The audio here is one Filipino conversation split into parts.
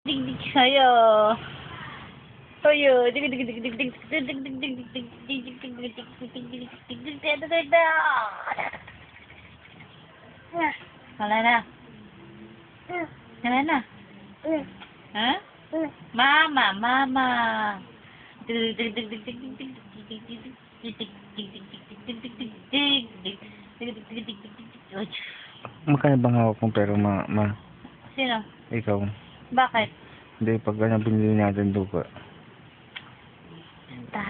Dig-dig sa'yo. Ayo, dig-dig-dig-dig-dig-dig. Dig-dig-dig-dig-dig-dig. Wala na. Wala na. Ha? Mama, mama. Magkano bang hawak mo pero ma? Sino? Ikaw. Bakit? Hindi, pag binili natin duka.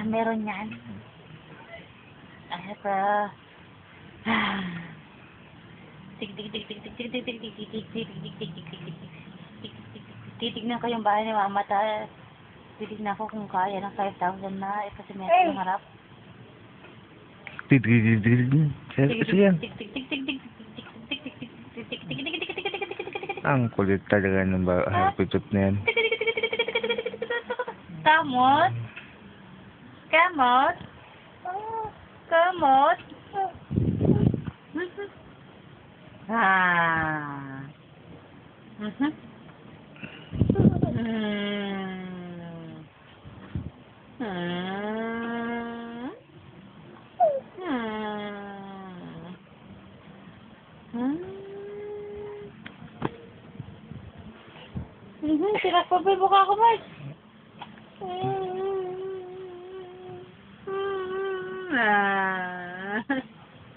Meron yan. Ay, pa. Titignan ko yung bahay ni Mama, titignan ko kung kaya ng 5,000 na ipasimento ng harap. Ang kulit talaga ng harpitot na yan. Kamot? Kamot? Kamot? Ah. Sira pa ba yung mukha ko, Mark?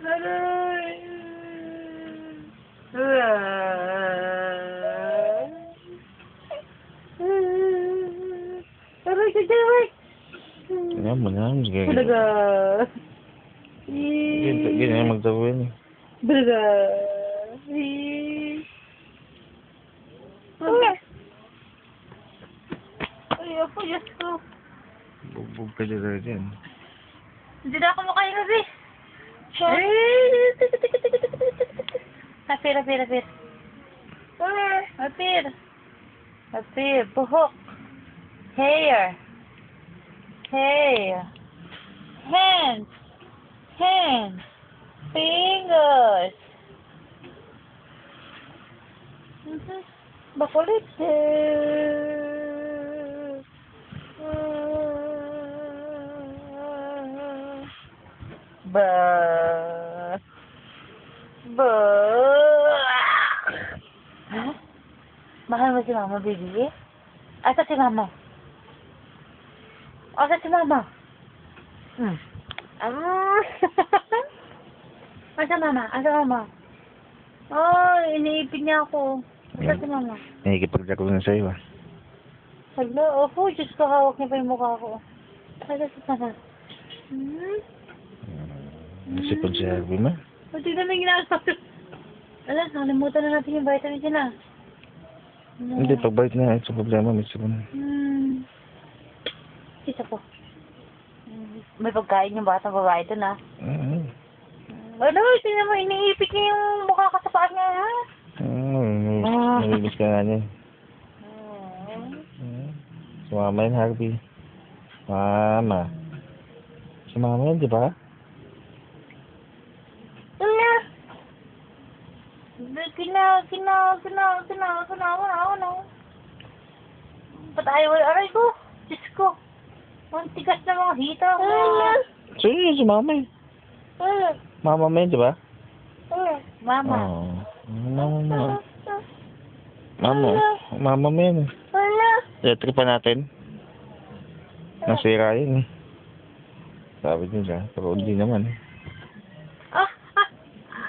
Aray. Aray, sige, Mark. Ganyan mo na. Talaga. Ganyan magtawa yan eh. Talaga. Ay, ako, Diyos ko. Bugbog ka dyan dyan. Hindi na ako makain kasi. Apir, apir, apir. Apir. Apir, buhok. Hair. Hair. Hands. Hands. Fingers. Bakulit. Ba. Huh? Mahal mo si Mama, baby? Asa si Mama? Asa si Mama? Asa Mama? Asa Mama? Oh, iniipin niya ako. Asa si Mama? Nakikipagdako na sa'yo ah. Hala, opo, Diyos ko, hawak niya pa yung mukha ko. Asa si Mama? Sipag si Harvey ma. Pati na may ginagawa. Alam, nakalimutan na natin yung vitamin C na. Hindi, pagbalik na ito problema, may sipon. Isa po. May pagkain yung batang babae ito na. Ano, tingnan mo, iniipit niya yung mukha ka sa paa niya, ha? Nabibis ka nga niya. Si Mama yun, Harvey. Mama. Si Mama yun, di ba? Patay, aray ko. Diyos ko. Ang tigas na mga hita ko. So yun, si Mama eh. Mama mo yun, di ba? Mama. Mama mo yun eh. Electric pa natin. Nasira yun eh. Sabi din siya, pero hindi naman eh.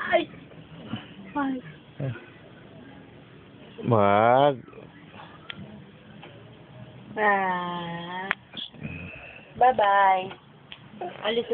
Ay. Ay. Wag. Bye-bye. Alis